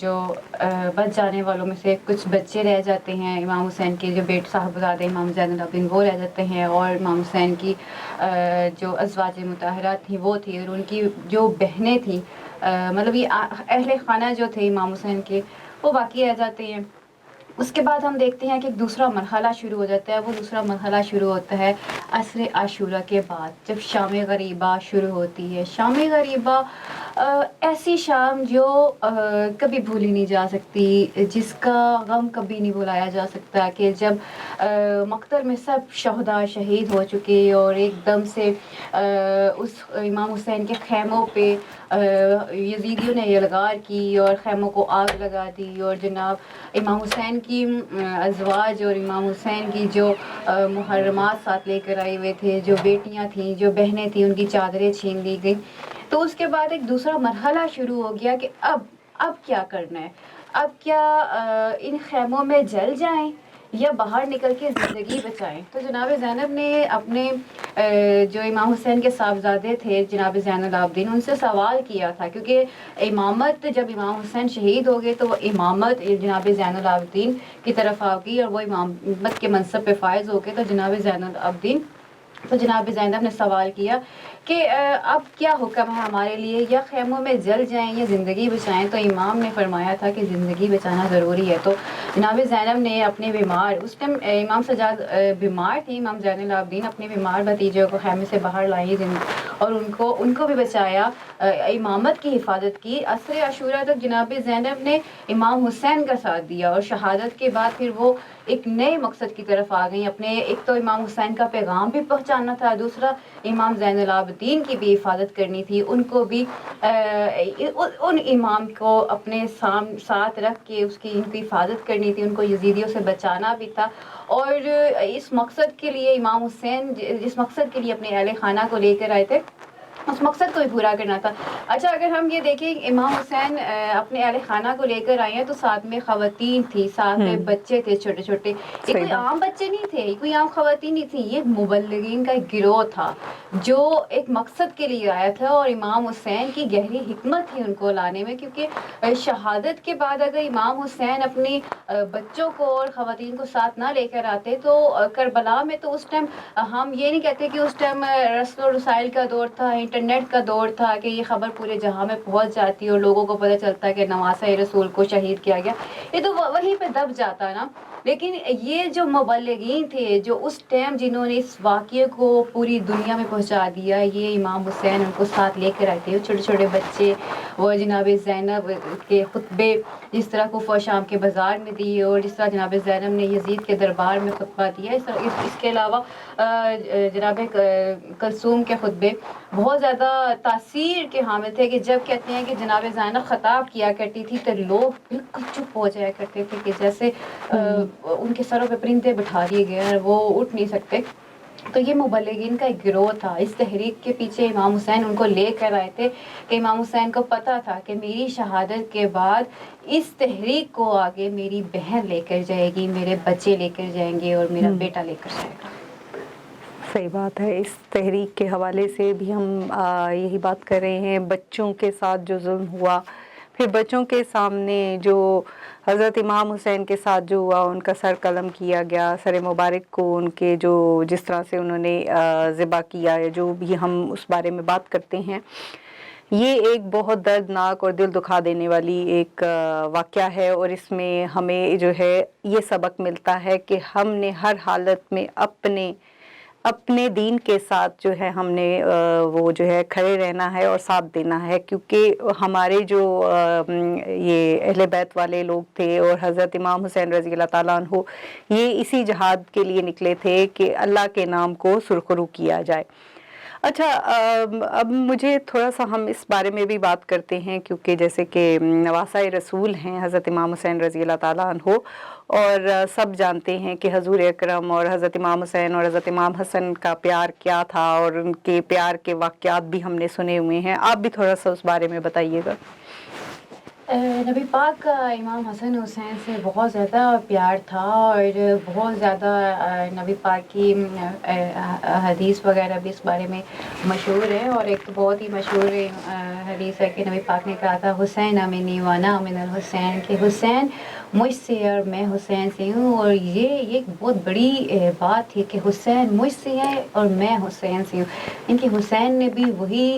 جو بچ جانے والوں میں سے کچھ بچے رہ جاتے ہیں، امام حسین کے جو بیٹ صاحبزادے امام زین العابدین وہ رہ جاتے ہیں، اور امام حسین کی جو ازواج مطہرات تھیں وہ تھی، اور ان کی جو بہنیں تھیں، مطلب یہ اہل خانہ جو تھے امام حسین کے، وہ باقی رہ جاتے ہیں۔ اس کے بعد ہم دیکھتے ہیں کہ ایک دوسرا مرحلہ شروع ہو جاتا ہے۔ وہ دوسرا مرحلہ شروع ہوتا ہے عصر عاشورہ کے بعد، جب شام غریبہ شروع ہوتی ہے۔ شام غریبہ ایسی شام جو کبھی بھولی نہیں جا سکتی، جس کا غم کبھی نہیں بھلایا جا سکتا، کہ جب مقتل میں سب شہداء شہید ہو چکے، اور ایک دم سے اس امام حسین کے خیموں پہ یزیدیوں نے یلغار کی اور خیموں کو آگ لگا دی، اور جناب امام حسین کی ازواج اور امام حسین کی جو محرمات ساتھ لے کر آئے ہوئے تھے، جو بیٹیاں تھیں، جو بہنیں تھیں، ان کی چادریں چھین لی گئی۔ تو اس کے بعد ایک دوسرا مرحلہ شروع ہو گیا کہ اب کیا کرنا ہے، اب کیا ان خیموں میں جل جائیں یا باہر نکل کے زندگی بچائیں۔ تو جناب زینب نے اپنے جو امام حسین کے صاحبزادے تھے جناب زین العابدین، ان سے سوال کیا تھا، کیونکہ امامت جب امام حسین شہید ہو گئے تو وہ امامت جناب زین العابدین کی طرف آ گئی، اور وہ امامت کے منصب پہ فائز ہو گئے۔ تو جناب زینب نے سوال کیا کہ اب کیا حکم ہے ہمارے لیے، یا خیموں میں جل جائیں یا زندگی بچائیں؟ تو امام نے فرمایا تھا کہ زندگی بچانا ضروری ہے۔ تو جناب زینب نے اپنے بیمار، اس ٹائم امام سجاد بیمار تھی، امام زین العابدین اپنے بیمار بھتیجے کو خیمے سے باہر لائی اور ان کو بھی بچایا، امامت کی حفاظت کی۔ عصر عاشورہ تک جناب زینب نے امام حسین کا ساتھ دیا، اور شہادت کے بعد پھر وہ ایک نئے مقصد کی طرف آ گئی۔ اپنے ایک تو امام حسین کا پیغام بھی پہنچانا تھا، دوسرا امام زین العابدین کی بھی حفاظت کرنی تھی، ان کو بھی ان امام کو اپنے ساتھ رکھ کے ان کی حفاظت کرنی تھی، ان کو یزیدیوں سے بچانا بھی تھا۔ اور اس مقصد کے لیے امام حسین جس مقصد کے لیے اپنے اہل خانہ کو لے کر آئے تھے، اس مقصد کو بھی پورا کرنا تھا۔ اچھا، اگر ہم یہ دیکھیں امام حسین اپنے اہل خانہ کو لے کر آئے ہیں تو ساتھ میں خواتین تھی، ساتھ میں بچے تھے چھوٹے چھوٹے، یہ کوئی عام بچے نہیں تھے، کوئی عام خواتین نہیں تھی، یہ مبلغین کا ایک گروہ تھا جو ایک مقصد کے لیے آیا تھا، اور امام حسین کی گہری حکمت تھی ان کو لانے میں، کیونکہ شہادت کے بعد اگر امام حسین اپنی بچوں کو اور خواتین کو ساتھ نہ لے کر آتے تو کربلا میں، تو اس ٹائم ہم یہ نہیں کہتے کہ اس ٹائم رسل و رسائل کا دور تھا، انٹرنیٹ کا دور تھا کہ یہ خبر پورے جہاں میں پہنچ جاتی اور لوگوں کو پتہ چلتا ہے کہ نواسہ رسول کو شہید کیا گیا، یہ تو وہیں پہ دب جاتا نا۔ لیکن یہ جو مبلغین تھے، جو اس ٹائم جنہوں نے اس واقعے کو پوری دنیا میں پہنچا دیا، یہ امام حسین ان کو ساتھ لے کر آئے تھے، چھوٹے چھوٹے بچے، وہ جناب زینب کے خطبے جس طرح کفہ و شام کے بازار میں دیے، اور جس طرح جناب زینب نے یزید کے دربار میں خطبہ دیا، اس کے علاوہ جناب کلثوم کے خطبے بہت زیادہ تاثیر کے حامل تھے، کہ جب کہتے ہیں کہ جناب زینب خطاب کیا کرتی تھی تو لوگ بالکل چپ ہو جایا کرتے تھے، کہ جیسے ان کے سروں پہ پرندے بٹھا دیے گئے ہیں، وہ اٹھ نہیں سکتے۔ تو یہ مبلغین کا ایک گروہ تھا، اس تحریک کے پیچھے امام حسین ان کو لے کر آئے تھے، کہ امام حسین کو پتا تھا کہ میری شہادت کے بعد اس تحریک کو آگے میری بہن لے کر جائے گی، میرے بچے لے کر جائیں گے، اور میرا بیٹا لے کر جائے گا۔ صحیح بات ہے۔ اس تحریک کے حوالے سے بھی ہم یہی بات کر رہے ہیں، بچوں کے ساتھ جو ظلم ہوا، پھر بچوں کے سامنے جو حضرت امام حسین کے ساتھ جو ہوا، ان کا سر قلم کیا گیا، سر مبارک کو ان کے جو جس طرح سے انہوں نے ذبح کیا ہے، جو بھی ہم اس بارے میں بات کرتے ہیں، یہ ایک بہت دردناک اور دل دکھا دینے والی ایک واقعہ ہے، اور اس میں ہمیں جو ہے یہ سبق ملتا ہے کہ ہم نے ہر حالت میں اپنے دین کے ساتھ جو ہے ہم نے وہ جو ہے کھڑے رہنا ہے اور ساتھ دینا ہے، کیونکہ ہمارے جو یہ اہل بیت والے لوگ تھے اور حضرت امام حسین رضی اللہ تعالیٰ عنہ، یہ اسی جہاد کے لیے نکلے تھے کہ اللہ کے نام کو سرخرو کیا جائے۔ اچھا، اب مجھے تھوڑا سا ہم اس بارے میں بھی بات کرتے ہیں، کیونکہ جیسے کہ نواسہ رسول ہیں حضرت امام حسین رضی اللہ تعالیٰ عنہ، اور سب جانتے ہیں کہ حضور اکرم اور حضرت امام حسین اور حضرت امام حسن کا پیار کیا تھا، اور ان کے پیار کے واقعات بھی ہم نے سنے ہوئے ہیں۔ آپ بھی تھوڑا سا اس بارے میں بتائیے گا۔ نبی پاک کا امام حسن حسین سے بہت زیادہ پیار تھا، اور بہت زیادہ نبی پاک کی حدیث وغیرہ بھی اس بارے میں مشہور ہے، اور ایک تو بہت ہی مشہور حدیث ہے کہ نبی پاک نے کہا تھا حسین منی وانا من الحسین، کہ حسین مجھ سے اور میں حسین سے ہوں، اور یہ ایک بہت بڑی بات تھی کہ حسین مجھ سے ہے اور میں حسین سے ہوں، ان کہ حسین نے بھی وہی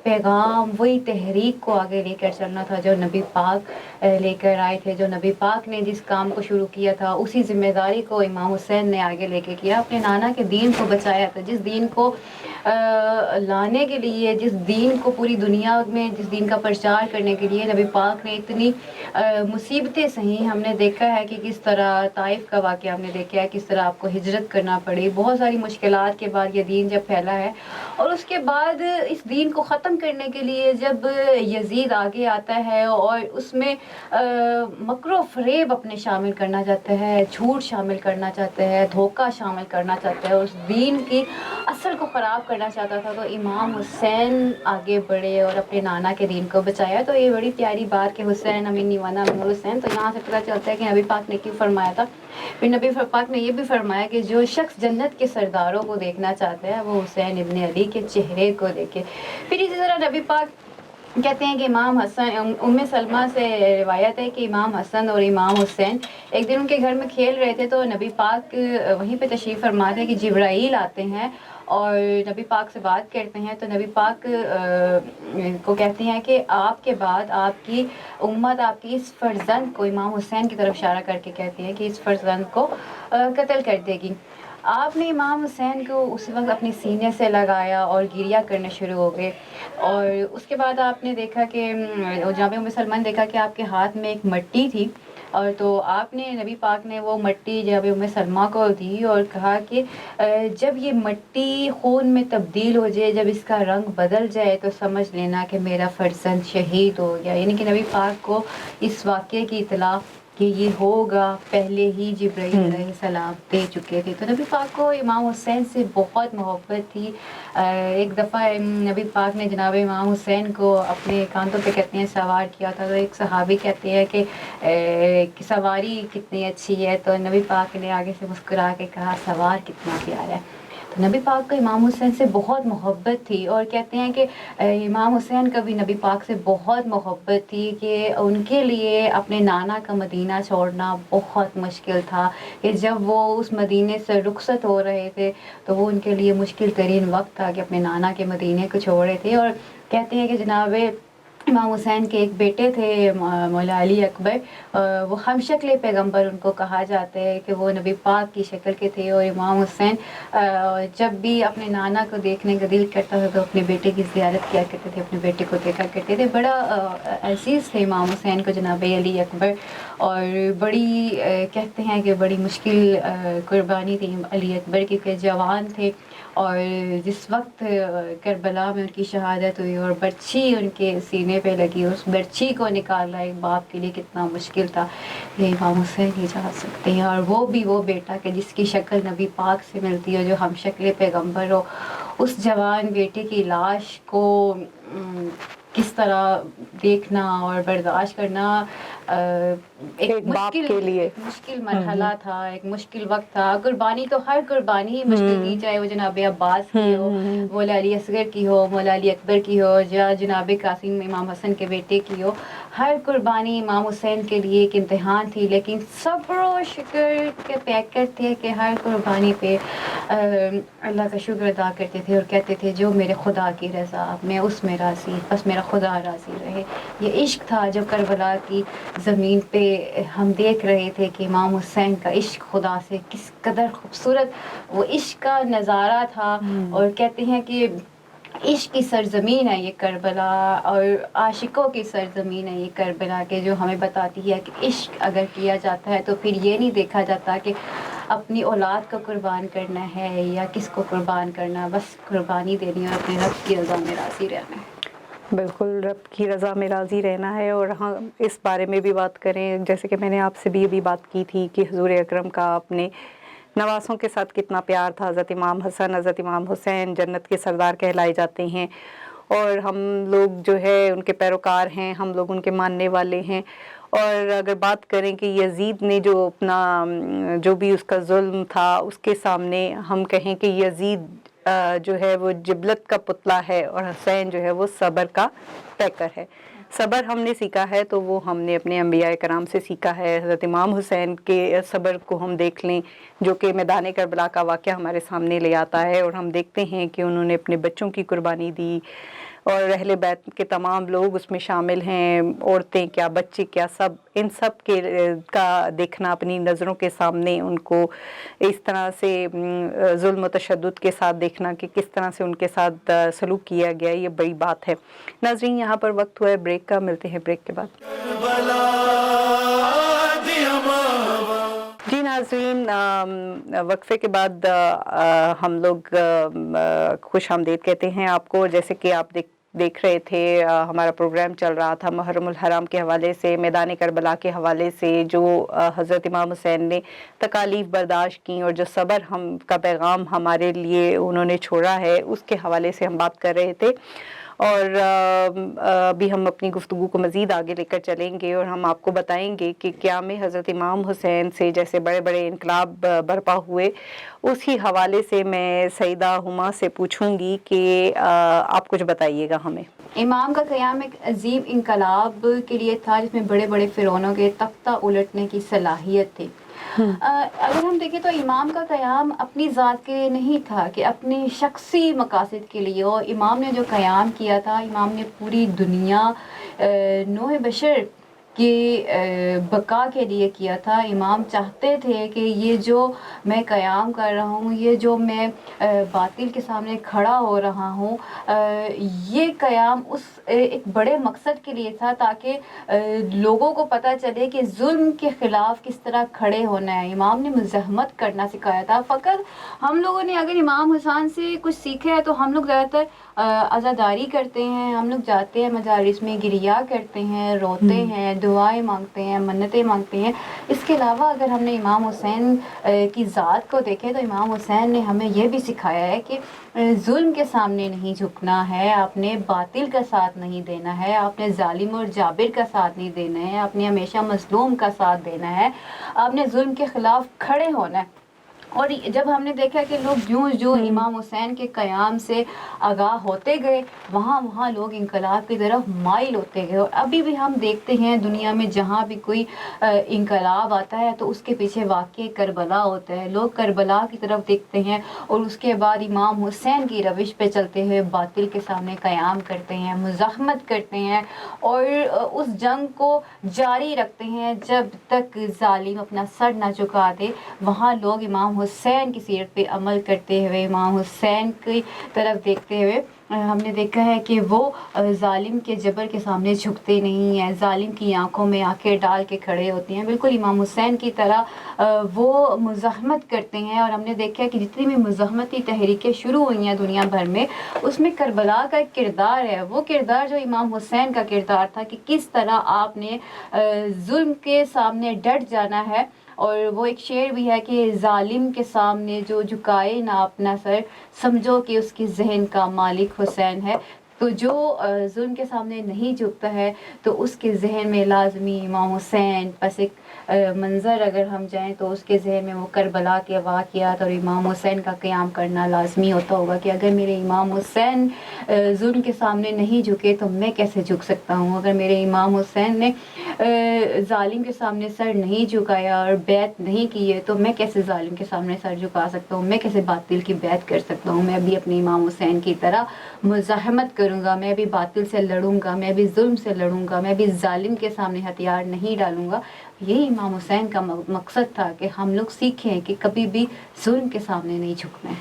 پیغام، وہی تحریک کو آگے لے کر چلنا تھا جو نبی پاک لے کر آئے تھے، جو نبی پاک نے جس کام کو شروع کیا تھا اسی ذمہ داری کو امام حسین نے آگے لے کے کیا، اپنے نانا کے دین کو بچایا تھا، جس دین کو لانے کے لیے، جس دین کو پوری دنیا میں، جس دین کا پرچار کرنے کے لیے نبی پاک نے اتنی مصیبتیں سہیں۔ ہم نے دیکھا ہے کہ کس طرح طائف کا واقعہ ہم نے دیکھا ہے، کس طرح آپ کو ہجرت کرنا پڑی، بہت ساری مشکلات کے بعد یہ دین جب پھیلا ہے، اور اس کے بعد اس دین کو ختم کرنے کے لیے جب یزید آگے آتا ہے اور اس میں مکر و فریب اپنے شامل کرنا چاہتا ہے، جھوٹ شامل کرنا چاہتا ہے، دھوکہ شامل کرنا چاہتا ہے، اور اس دین کی اصل کو خراب کرنا چاہتا تھا، تو امام حسین آگے بڑھے اور اپنے نانا کے دین کو بچایا۔ تو یہ بڑی پیاری بات کہ حسین امین وانا من حسین، تو یہاں سے پتہ چلتا ہے کہ نبی پاک نے کیوں فرمایا تھا۔ پھر نبی پاک نے یہ بھی فرمایا کہ جو شخص جنت کے سرداروں کو دیکھنا چاہتا ہے وہ حسین ابن علی کے چہرے کو دیکھے۔ پھر اسی طرح نبی پاک کہتے ہیں کہ امام حسن، ام سلمہ سے روایت ہے کہ امام حسن اور امام حسین ایک دن ان کے گھر میں کھیل رہے تھے، تو نبی پاک وہیں پہ تشریف فرما تھے کہ جبرائیل آتے ہیں اور نبی پاک سے بات کرتے ہیں، تو نبی پاک کو کہتے ہیں کہ آپ کے بعد آپ کی امت آپ کی اس فرزند کو، امام حسین کی طرف اشارہ کر کے کہتی ہے کہ اس فرزند کو قتل کر دے گی۔ آپ نے امام حسین کو اس وقت اپنے سینے سے لگایا اور گریہ کرنے شروع ہو گئے، اور اس کے بعد آپ نے دیکھا کہ جناب ام سلمہ نے دیکھا کہ آپ کے ہاتھ میں ایک مٹی تھی، اور تو آپ نے، نبی پاک نے وہ مٹی جناب ام سلمہ کو دی اور کہا کہ جب یہ مٹی خون میں تبدیل ہو جائے، جب اس کا رنگ بدل جائے تو سمجھ لینا کہ میرا فرزند شہید ہو گیا۔ یعنی کہ نبی پاک کو اس واقعے کی اطلاع کہ یہ ہوگا پہلے ہی جبرائیل علیہ السلام دے چکے تھے۔ تو نبی پاک کو امام حسین سے بہت محبت تھی۔ ایک دفعہ نبی پاک نے جناب امام حسین کو اپنے کاندھوں پہ کہتے ہیں سوار کیا تھا، تو ایک صحابی کہتے ہیں کہ سواری کتنی اچھی ہے، تو نبی پاک نے آگے سے مسکرا کے کہا سوار کتنا پیارا ہے۔ تو نبی پاک کو امام حسین سے بہت محبت تھی، اور کہتے ہیں کہ امام حسین کا بھی نبی پاک سے بہت محبت تھی کہ ان کے لیے اپنے نانا کا مدینہ چھوڑنا بہت مشکل تھا، کہ جب وہ اس مدینے سے رخصت ہو رہے تھے تو وہ ان کے لیے مشکل ترین وقت تھا کہ اپنے نانا کے مدینے کو چھوڑے تھے۔ اور کہتے ہیں کہ جناب امام حسین کے ایک بیٹے تھے مولا علی اکبر، وہ ہم شکل پیغمبر ان کو کہا جاتا ہے کہ وہ نبی پاک کی شکل کے تھے، اور امام حسین جب بھی اپنے نانا کو دیکھنے کا دل کرتا تھا تو اپنے بیٹے کی زیارت کیا کرتے تھے، اپنے بیٹے کو دیکھا کرتے تھے۔ بڑا عزیز تھے امام حسین کو جناب علی اکبر، اور بڑی کہتے ہیں کہ بڑی مشکل قربانی تھی علی اکبر کی، کہ جوان تھے اور جس وقت کربلا میں ان کی شہادت ہوئی اور برچھی ان کے سینے پہ لگی، اس برچھی کو نکالنا ایک باپ کے لیے کتنا مشکل تھا، یہ امام حسین ہی جا سکتے ہیں۔ اور وہ بھی وہ بیٹا کہ جس کی شکل نبی پاک سے ملتی ہو، جو ہم شکل پیغمبر ہو، اس جوان بیٹے کی لاش کو کس طرح دیکھنا اور برداشت کرنا ایک مشکل مرحلہ تھا، ایک مشکل وقت تھا۔ قربانی تو ہر قربانی ہی مشکل تھی، چاہے وہ جناب عباس کی ہو، مولا علی اصغر کی ہو، مولا علی اکبر کی ہو، یا جناب قاسم امام حسن کے بیٹے کی ہو، ہر قربانی امام حسین کے لیے ایک امتحان تھی، لیکن صبر و شکر کے پیکر تھے کہ ہر قربانی پہ اللہ کا شکر ادا کرتے تھے اور کہتے تھے جو میرے خدا کی رضا، میں اس میں راضی، بس میرا خدا راضی رہے۔ یہ عشق تھا جو کربلا کی زمین پہ ہم دیکھ رہے تھے کہ امام حسین کا عشق خدا سے کس قدر خوبصورت وہ عشق کا نظارہ تھا۔ اور کہتے ہیں کہ عشق کی سرزمین ہے یہ کربلا، اور عاشقوں کی سرزمین ہے یہ کربلا، کہ جو ہمیں بتاتی ہے کہ عشق اگر کیا جاتا ہے تو پھر یہ نہیں دیکھا جاتا کہ اپنی اولاد کو قربان کرنا ہے یا کس کو قربان کرنا، بس قربانی دینی اور اپنے رب کی رضا میں راضی رہنا ہے۔ بالکل، رب کی رضا میں راضی رہنا ہے۔ اور ہم اس بارے میں بھی بات کریں، جیسے کہ میں نے آپ سے بھی ابھی بات کی تھی کہ حضور اکرم کا اپنے نواسوں کے ساتھ کتنا پیار تھا۔ حضرت امام حسن، حضرت امام حسین جنت کے سردار کہلائے جاتے ہیں، اور ہم لوگ جو ہے ان کے پیروکار ہیں، ہم لوگ ان کے ماننے والے ہیں۔ اور اگر بات کریں کہ یزید نے جو اپنا جو بھی اس کا ظلم تھا اس کے سامنے ہم کہیں کہ یزید جو ہے وہ جبلت کا پتلا ہے اور حسین جو ہے وہ صبر کا پیکر ہے۔ صبر ہم نے سیکھا ہے تو وہ ہم نے اپنے انبیاء کرام سے سیکھا ہے۔ حضرت امام حسین کے صبر کو ہم دیکھ لیں جو کہ میدان کربلا کا واقعہ ہمارے سامنے لے آتا ہے، اور ہم دیکھتے ہیں کہ انہوں نے اپنے بچوں کی قربانی دی، اور اہل بیت کے تمام لوگ اس میں شامل ہیں، عورتیں کیا بچے کیا سب، ان سب کے کا دیکھنا اپنی نظروں کے سامنے، ان کو اس طرح سے ظلم و تشدد کے ساتھ دیکھنا کہ کس طرح سے ان کے ساتھ سلوک کیا گیا، یہ بڑی بات ہے۔ ناظرین یہاں پر وقت ہوا ہے بریک کا، ملتے ہیں بریک کے بعد۔ جی ناظرین، وقفے کے بعد ہم لوگ خوش آمدید کہتے ہیں آپ کو۔ جیسے کہ آپ دیکھ رہے تھے ہمارا پروگرام چل رہا تھا محرم الحرام کے حوالے سے، میدان کربلا کے حوالے سے، جو حضرت امام حسین نے تکالیف برداشت کی اور جو صبر کا پیغام ہمارے لیے انہوں نے چھوڑا ہے، اس کے حوالے سے ہم بات کر رہے تھے۔ اور ابھی ہم اپنی گفتگو کو مزید آگے لے کر چلیں گے اور ہم آپ کو بتائیں گے کہ قیام حضرت امام حسین سے جیسے بڑے بڑے انقلاب برپا ہوئے، اسی حوالے سے میں سیدہ ہما سے پوچھوں گی کہ آپ کچھ بتائیے گا ہمیں۔ امام کا قیام ایک عظیم انقلاب کے لیے تھا جس میں بڑے بڑے فرعونوں کے تختہ الٹنے کی صلاحیت تھی۔ اگر ہم دیکھیں تو امام کا قیام اپنی ذات کے لیے نہیں تھا کہ اپنی شخصی مقاصد کے لیے، اور امام نے جو قیام کیا تھا، امام نے پوری دنیا نوع بشر کی بقا کے لیے کیا تھا۔ امام چاہتے تھے کہ یہ جو میں قیام کر رہا ہوں، یہ جو میں باطل کے سامنے کھڑا ہو رہا ہوں، یہ قیام اس ایک بڑے مقصد کے لیے تھا تاکہ لوگوں کو پتہ چلے کہ ظلم کے خلاف کس طرح کھڑے ہونا ہے۔ امام نے مزاحمت کرنا سکھایا تھا۔ فقط ہم لوگوں نے اگر امام حسین سے کچھ سیکھا ہے تو ہم لوگ زیادہ تر عزاداری کرتے ہیں، ہم لوگ جاتے ہیں مجالس میں، گریا کرتے ہیں، روتے ہیں، دعائیں مانگتے ہیں، منتیں مانگتے ہیں۔ اس کے علاوہ اگر ہم نے امام حسین کی ذات کو دیکھیں تو امام حسین نے ہمیں یہ بھی سکھایا ہے کہ ظلم کے سامنے نہیں جھکنا ہے، آپ نے باطل کا ساتھ نہیں دینا ہے، آپ نے ظالم اور جابر کا ساتھ نہیں دینا ہے، آپ نے ہمیشہ مظلوم کا ساتھ دینا ہے، آپ نے ظلم کے خلاف کھڑے ہونا ہے۔ اور جب ہم نے دیکھا کہ لوگ جو امام حسین کے قیام سے آگاہ ہوتے گئے، وہاں لوگ انقلاب کی طرف مائل ہوتے گئے۔ اور ابھی بھی ہم دیکھتے ہیں دنیا میں جہاں بھی کوئی انقلاب آتا ہے تو اس کے پیچھے واقع کربلا ہوتا ہے، لوگ کربلا کی طرف دیکھتے ہیں اور اس کے بعد امام حسین کی روش پہ چلتے ہوئے باطل کے سامنے قیام کرتے ہیں، مزاحمت کرتے ہیں اور اس جنگ کو جاری رکھتے ہیں جب تک ظالم اپنا سر نہ جھکا دے۔ وہاں لوگ امام حسین کی سیرت پہ عمل کرتے ہوئے، امام حسین کی طرف دیکھتے ہوئے، ہم نے دیکھا ہے کہ وہ ظالم کے جبر کے سامنے جھکتے نہیں ہیں، ظالم کی آنکھوں میں آنکھیں ڈال کے کھڑے ہوتے ہیں، بالکل امام حسین کی طرح وہ مزاحمت کرتے ہیں۔ اور ہم نے دیکھا ہے کہ جتنی بھی مزاحمتی تحریکیں شروع ہوئی ہیں دنیا بھر میں، اس میں کربلا کا ایک کردار ہے، وہ کردار جو امام حسین کا کردار تھا کہ کس طرح آپ نے ظلم کے سامنے ڈٹ جانا ہے۔ اور وہ ایک شعر بھی ہے کہ ظالم کے سامنے جو جھکائے نہ اپنا سر، سمجھو کہ اس کی ذہن کا مالک حسین ہے۔ تو جو ظلم کے سامنے نہیں جھکتا ہے تو اس کے ذہن میں لازمی امام حسین، پس ایک منظر اگر ہم جائیں تو اس کے ذہن میں وہ کربلا کے واقعات اور امام حسین کا قیام کرنا لازمی ہوتا ہوگا کہ اگر میرے امام حسین ظلم کے سامنے نہیں جھکے تو میں کیسے جھک سکتا ہوں، اگر میرے امام حسین نے ظالم کے سامنے سر نہیں جھکایا اور بیعت نہیں کی ہے تو میں کیسے ظالم کے سامنے سر جھکا سکتا ہوں، میں کیسے باطل کی بیعت کر سکتا ہوں۔ میں بھی اپنے امام حسین کی طرح مزاحمت کروں گا، میں بھی باطل سے لڑوں گا، میں بھی ظلم سے لڑوں گا، میں بھی ظالم کے سامنے ہتھیار نہیں ڈالوں گا۔ یہی امام حسین کا مقصد تھا کہ ہم لوگ سیکھیں کہ کبھی بھی ظلم کے سامنے نہیں جھکنا ہے۔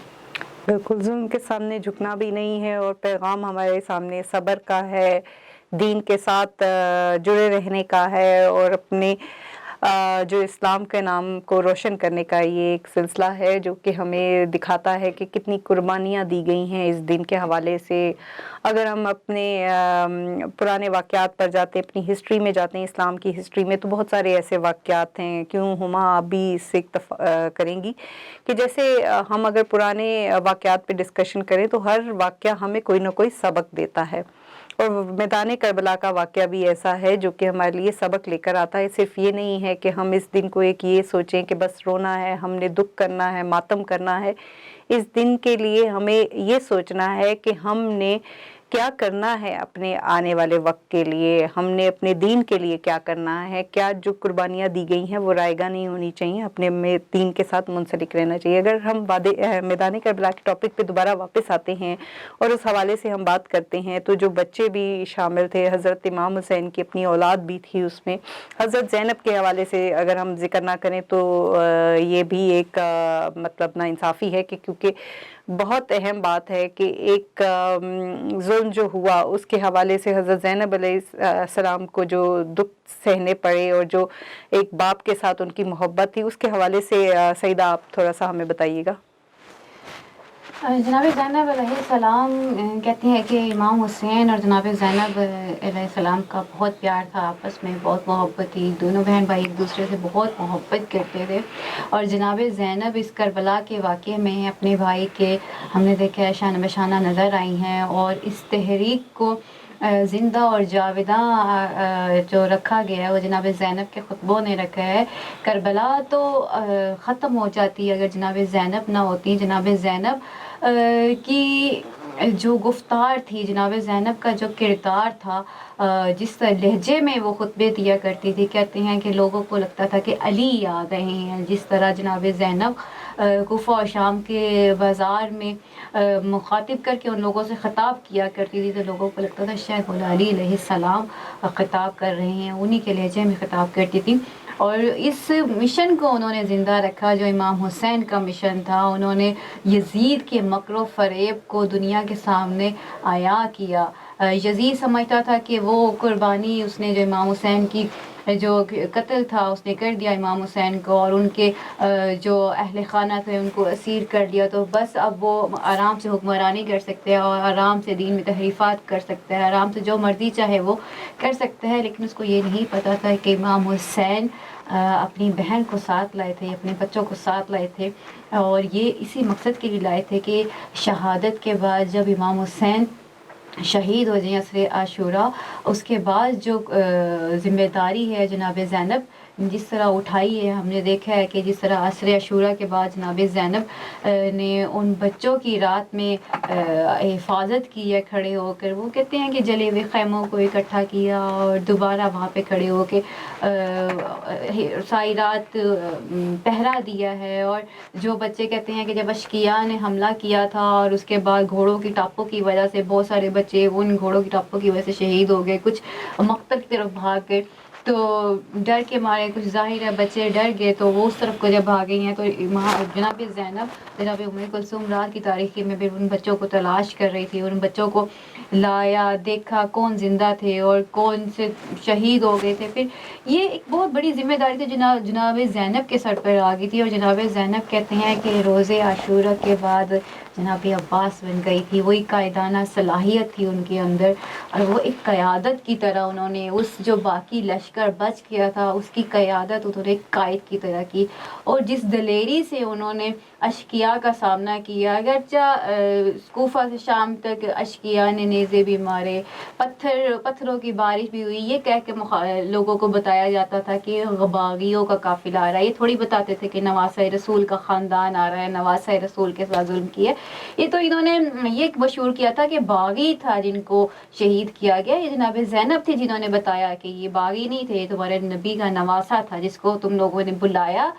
بالکل ظلم کے سامنے جھکنا بھی نہیں ہے، اور پیغام ہمارے سامنے صبر کا ہے، دین کے ساتھ جڑے رہنے کا ہے، اور اپنے جو اسلام کے نام کو روشن کرنے کا یہ ایک سلسلہ ہے جو کہ ہمیں دکھاتا ہے کہ کتنی قربانیاں دی گئی ہیں اس دن کے حوالے سے. اگر ہم اپنے پرانے واقعات پر جاتے ہیں، اپنی ہسٹری میں جاتے ہیں، اسلام کی ہسٹری میں، تو بہت سارے ایسے واقعات ہیں. کیوں ہما آپ بھی اس سے کریں گی کہ جیسے ہم اگر پرانے واقعات پہ ڈسکشن کریں تو ہر واقعہ ہمیں کوئی نہ کوئی سبق دیتا ہے، اور میدان کربلا کا واقعہ بھی ایسا ہے جو کہ ہمارے لیے سبق لے کر آتا ہے. صرف یہ نہیں ہے کہ ہم اس دن کو ایک یہ سوچیں کہ بس رونا ہے، ہم نے دکھ کرنا ہے، ماتم کرنا ہے. اس دن کے لیے ہمیں یہ سوچنا ہے کہ ہم نے کیا کرنا ہے اپنے آنے والے وقت کے لیے، ہم نے اپنے دین کے لیے کیا کرنا ہے. کیا جو قربانیاں دی گئی ہیں وہ رائیگاں نہیں ہونی چاہیے، اپنے دین کے ساتھ منسلک رہنا چاہیے. اگر ہم میدان کربلا کے ٹاپک پہ دوبارہ واپس آتے ہیں اور اس حوالے سے ہم بات کرتے ہیں تو جو بچے بھی شامل تھے، حضرت امام حسین کی اپنی اولاد بھی تھی اس میں. حضرت زینب کے حوالے سے اگر ہم ذکر نہ کریں تو یہ بھی ایک مطلب نا انصافی ہے کہ کیونکہ بہت اہم بات ہے کہ ایک ظلم جو ہوا اس کے حوالے سے حضرت زینب علیہ السلام کو جو دکھ سہنے پڑے اور جو ایک باپ کے ساتھ ان کی محبت تھی، اس کے حوالے سے سیدہ آپ تھوڑا سا ہمیں بتائیے گا. جناب زینب علیہ السلام کہتے ہیں کہ امام حسین اور جناب زینب علیہ السلام کا بہت پیار تھا، آپس میں بہت محبت تھی. دونوں بہن بھائی ایک دوسرے سے بہت محبت کرتے تھے، اور جناب زینب اس کربلا کے واقعے میں اپنے بھائی کے ہم نے دیکھا ہے شانہ بشانہ نظر آئی ہیں، اور اس تحریک کو زندہ اور جاوداں جو رکھا گیا ہے وہ جناب زینب کے خطبوں نے رکھا ہے. کربلا تو ختم ہو جاتی اگر جناب زینب نہ ہوتی. جناب زینب کی جو گفتار تھی، جناب زینب کا جو کردار تھا، جس لہجے میں وہ خطبے دیا کرتی تھی، کہتے ہیں کہ لوگوں کو لگتا تھا کہ علی آ رہے ہیں. جس طرح جناب زینب کوفہ اور شام کے بازار میں مخاطب کر کے ان لوگوں سے خطاب کیا کرتی تھی تو لوگوں کو لگتا تھا شاید مولا علی علیہ السلام خطاب کر رہے ہیں، انہی کے لہجے میں خطاب کرتی تھی. اور اس مشن کو انہوں نے زندہ رکھا جو امام حسین کا مشن تھا. انہوں نے یزید کے مکر و فریب کو دنیا کے سامنے عیاں کیا. یزید سمجھتا تھا کہ وہ قربانی اس نے جو امام حسین کی جو قتل تھا اس نے کر دیا امام حسین کو، اور ان کے جو اہل خانہ تھے ان کو اسیر کر دیا، تو بس اب وہ آرام سے حکمرانی کر سکتے ہیں اور آرام سے دین میں تحریفات کر سکتے ہیں، آرام سے جو مرضی چاہے وہ کر سکتے ہیں. لیکن اس کو یہ نہیں پتا تھا کہ امام حسین اپنی بہن کو ساتھ لائے تھے، اپنے بچوں کو ساتھ لائے تھے، اور یہ اسی مقصد کے لیے لائے تھے کہ شہادت کے بعد جب امام حسین شہید ہو جائیں عصر عاشوراء، اس کے بعد جو ذمہ داری ہے جناب زینب جس طرح اٹھائی ہے، ہم نے دیکھا ہے کہ جس طرح عصر عاشوراء کے بعد جناب زینب نے ان بچوں کی رات میں حفاظت کی ہے کھڑے ہو کر. وہ کہتے ہیں کہ جلے ہوئے خیموں کو اکٹھا کیا اور دوبارہ وہاں پہ کھڑے ہو کے ساری رات پہرا دیا ہے. اور جو بچے کہتے ہیں کہ جب اشقیاء نے حملہ کیا تھا اور اس کے بعد گھوڑوں کی ٹاپوں کی وجہ سے بہت سارے بچے ان گھوڑوں کی ٹاپوں کی وجہ سے شہید ہو گئے، کچھ مقتل کی طرف بھاگ گئے، تو ڈر کے مارے کچھ ظاہر ہے بچے ڈر گئے تو وہ اس طرف کو جب بھاگے ہیں تو جناب زینب جناب ام کلثوم رات کی تاریکی میں بھی ان بچوں کو تلاش کر رہی تھی، ان بچوں کو لایا، دیکھا کون زندہ تھے اور کون سے شہید ہو گئے تھے. پھر یہ ایک بہت بڑی ذمہ داری تھی جناب زینب کے سر پر آ گئی تھی. اور جناب زینب کہتے ہیں کہ روز عاشوراء کے بعد جناب عباس بن گئی تھی. وہی قائدانہ صلاحیت تھی ان کے اندر، اور وہ ایک قیادت کی طرح انہوں نے اس جو باقی لشکر بچ گیا تھا اس کی قیادت انہوں نے ایک قائد کی طرح کی. اور جس دلیری سے انہوں نے اشقیاء کا سامنا کیا، اگرچہ کوفہ سے شام تک اشقیاء نے نیزے بھی مارے، پتھروں کی بارش بھی ہوئی، یہ کہہ کے لوگوں کو بتایا جاتا تھا کہ باغیوں کا قافلہ آ رہا ہے. یہ تھوڑی بتاتے تھے کہ نواسہ رسول کا خاندان آ رہا ہے، نواسہ رسول کے ساتھ ظلم کیا. یہ تو انہوں نے یہ مشہور کیا تھا کہ باغی تھا جن کو شہید کیا گیا. یہ جناب زینب تھی جنہوں نے بتایا کہ یہ باغی نہیں تھے، یہ تمہارے نبی کا نواسہ تھا جس کو تم لوگوں نے بلایا،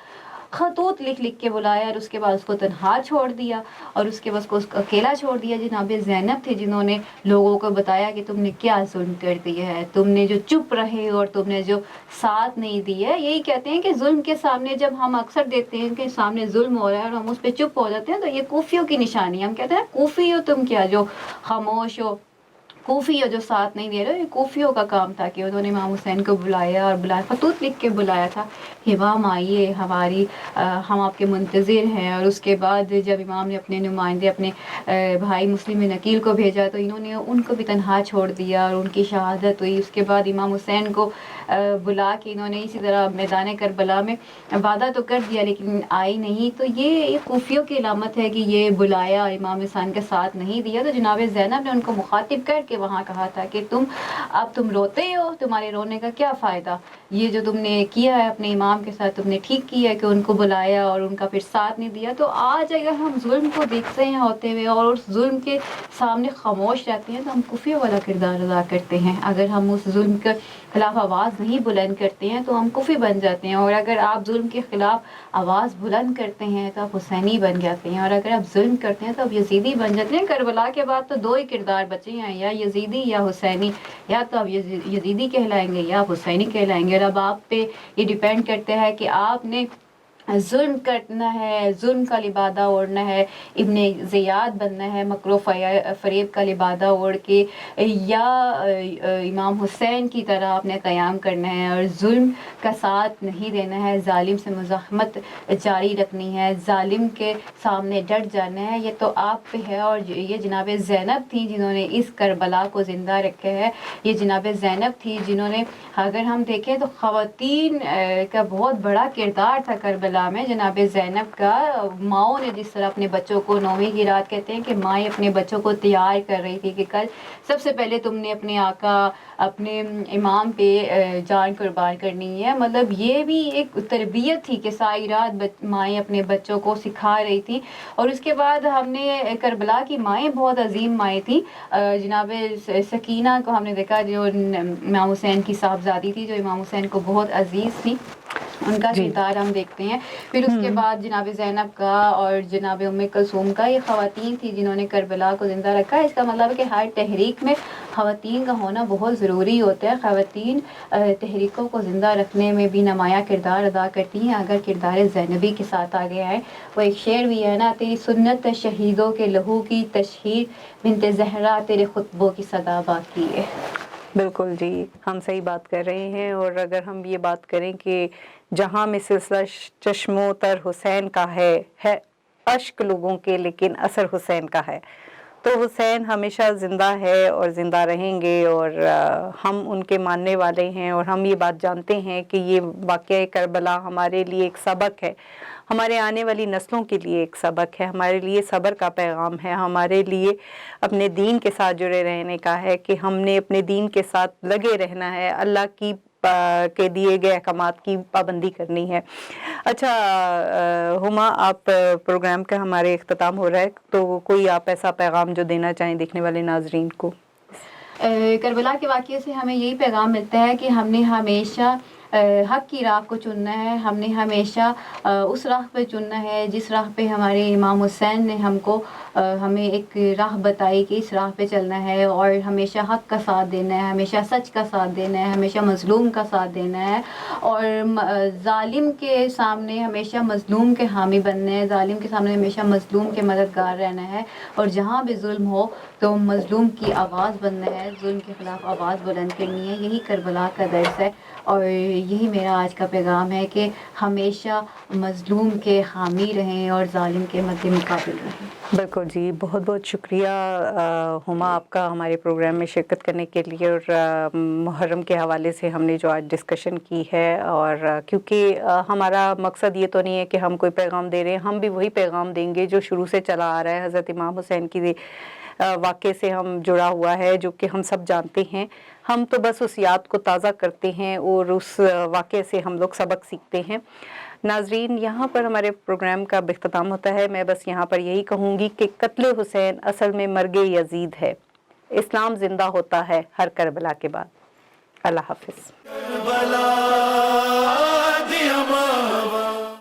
خطوط لکھ لکھ کے بلایا، اور اس کے بعد اس کو تنہا چھوڑ دیا اور اس کے بعد اس کو اکیلا چھوڑ دیا. جناب زینب تھے جنہوں نے لوگوں کو بتایا کہ تم نے کیا ظلم کر دیا ہے، تم نے جو چپ رہے اور تم نے جو ساتھ نہیں دیا. یہی کہتے ہیں کہ ظلم کے سامنے جب ہم اکثر دیکھتے ہیں کہ سامنے ظلم ہو رہا ہے اور ہم اس پہ چپ ہو جاتے ہیں تو یہ کوفیوں کی نشانی ہے. ہم کہتے ہیں کوفی ہو تم کیا جو خاموش ہو، کوفی جو ساتھ نہیں دے رہے، کوفیوں کا کام تھا کہ انہوں نے امام حسین کو بلایا اور خطوط لکھ کے بلایا تھا کہ امام آئیے ہماری ہم آپ کے منتظر ہیں. اور اس کے بعد جب امام نے اپنے نمائندے اپنے بھائی مسلم بن عقیل کو بھیجا تو انہوں نے ان کو بھی تنہا چھوڑ دیا اور ان کی شہادت ہوئی. اس کے بعد امام حسین کو بلا کے انہوں نے اسی طرح میدان کربلا میں وعدہ تو کر دیا لیکن آئی نہیں. تو یہ کوفیوں کی علامت ہے کہ یہ بلایا امام حسین کے ساتھ نہیں دیا. تو جناب زینب نے ان کو مخاطب کر کے وہاں کہا تھا کہ تم روتے ہو، تمہارے رونے کا کیا فائدہ، یہ جو تم نے کیا ہے اپنے امام کے ساتھ تم نے ٹھیک کیا ہے کہ ان کو بلایا اور ان کا پھر ساتھ نہیں دیا. تو آج اگر ہم ظلم کو دیکھتے ہیں ہوتے ہوئے اور اس ظلم کے سامنے خاموش رہتے ہیں تو ہم کفیوں والا کردار ادا کرتے ہیں. اگر ہم اس ظلم کے خلاف آواز نہیں بلند کرتے ہیں تو ہم کفی بن جاتے ہیں. اور اگر آپ ظلم کے خلاف آواز بلند کرتے ہیں تو آپ حسینی بن جاتے ہیں. اور اگر آپ ظلم کرتے ہیں تو آپ یزیدی بن جاتے ہیں. کربلا کے بعد تو دو ہی کردار بچے ہیں، یا یزیدی یا حسینی. یا تو آپ یزیدی کہلائیں گے یا آپ حسینی کہلائیں گے. اور اب آپ پہ یہ ڈیپینڈ کرتا ہے کہ آپ نے ظلم کرنا ہے، ظلم کا لبادہ اوڑھنا ہے، ابن زیاد بننا ہے مکر و فریب کا لبادہ اوڑھ کے، یا امام حسین کی طرح آپ نے قیام کرنا ہے اور ظلم کا ساتھ نہیں دینا ہے، ظالم سے مزاحمت جاری رکھنی ہے، ظالم کے سامنے ڈٹ جانا ہے. یہ تو آپ پہ ہے. اور یہ جناب زینب تھی جنہوں نے اس کربلا کو زندہ رکھا ہے. یہ جناب زینب تھی جنہوں نے، اگر ہم دیکھیں تو خواتین کا بہت بڑا کردار تھا کربلا میں. جناب زینب کا ماؤں نے جس طرح اپنے بچوں کو 9ویں کی رات کہتے ہیں کہ مائیں اپنے بچوں کو تیار کر رہی تھی کہ کل سب سے پہلے تم نے اپنے آقا اپنے امام پہ جان قربان کرنی ہے. مطلب یہ بھی ایک تربیت تھی کہ ساری رات مائیں اپنے بچوں کو سکھا رہی تھی. اور اس کے بعد ہم نے کربلا کی مائیں بہت عظیم مائیں تھیں. جناب سکینہ کو ہم نے دیکھا جو امام حسین کی صاحبزادی تھی، جو امام حسین کو بہت عزیز تھی، ان کا کردار ہم دیکھتے ہیں. پھر اس کے بعد جناب زینب کا اور جناب ام کلثوم کا، یہ خواتین تھی جنہوں نے کربلا کو زندہ رکھا. اس کا مطلب ہے کہ ہر تحریک میں خواتین کا ہونا بہت ضروری ہوتا ہے. خواتین تحریکوں کو زندہ رکھنے میں بھی نمایاں کردار ادا کرتی ہیں. اگر کردار زینبی کے ساتھ آگے آئے، وہ ایک شعر بھی ہے نا، تیری سنت شہیدوں کے لہو کی تشہیر، بنت زہرا تیرے خطبوں کی صدا باقی ہے. بالکل جی، ہم صحیح بات کر رہے ہیں. اور اگر ہم یہ بات کریں کہ جہاں میں سلسلہ چشم و تر حسین کا ہے اشک لوگوں کے لیکن اثر حسین کا ہے، تو حسین ہمیشہ زندہ ہے اور زندہ رہیں گے. اور ہم ان کے ماننے والے ہیں اور ہم یہ بات جانتے ہیں کہ یہ واقعہ کربلا ہمارے لیے ایک سبق ہے، ہمارے آنے والی نسلوں کے لیے ایک سبق ہے، ہمارے لیے صبر کا پیغام ہے، ہمارے لیے اپنے دین کے ساتھ جڑے رہنے کا ہے کہ ہم نے اپنے دین کے ساتھ لگے رہنا ہے، اللہ کی کے دیے گئے احکامات کی پابندی کرنی ہے. اچھا ہما، آپ پروگرام کا ہمارے اختتام ہو رہا ہے، تو کوئی آپ ایسا پیغام جو دینا چاہیں دیکھنے والے ناظرین کو؟ کربلا کے واقعے سے ہمیں یہی پیغام ملتا ہے کہ ہم نے ہمیشہ حق کی راہ کو چننا ہے. ہم نے ہمیشہ اس راہ پہ چننا ہے جس راہ پہ ہمارے امام حسین نے ہمیں ایک راہ بتائی کہ اس راہ پہ چلنا ہے. اور ہمیشہ حق کا ساتھ دینا ہے، ہمیشہ سچ کا ساتھ دینا ہے، ہمیشہ مظلوم کا ساتھ دینا ہے. اور ظالم کے سامنے ہمیشہ مظلوم کے حامی بننا ہے، ظالم کے سامنے ہمیشہ مظلوم کے مددگار رہنا ہے. اور جہاں بھی ظلم ہو تو مظلوم کی آواز بننا ہے، ظلم کے خلاف آواز بلند کرنی ہے. یہی کربلا کا درس ہے اور یہی میرا آج کا پیغام ہے کہ ہمیشہ مظلوم کے حامی رہیں اور ظالم کے مد مقابل رہیں. بالکل جی، بہت بہت شکریہ ہما آپ کا ہمارے پروگرام میں شرکت کرنے کے لیے. اور محرم کے حوالے سے ہم نے جو آج ڈسکشن کی ہے، اور کیونکہ ہمارا مقصد یہ تو نہیں ہے کہ ہم کوئی پیغام دے رہے ہیں، ہم بھی وہی پیغام دیں گے جو شروع سے چلا آ رہا ہے. حضرت امام حسین کی واقعے سے ہم جڑا ہوا ہے جو کہ ہم سب جانتے ہیں. ہم تو بس اس یاد کو تازہ کرتے ہیں اور اس واقعے سے ہم لوگ سبق سیکھتے ہیں. ناظرین، یہاں پر ہمارے پروگرام کا اختتام ہوتا ہے. میں بس یہاں پر یہی کہوں گی کہ قتل حسین اصل میں مرگ یزید ہے. اسلام زندہ ہوتا ہے ہر کربلا کے بعد. اللہ حافظ.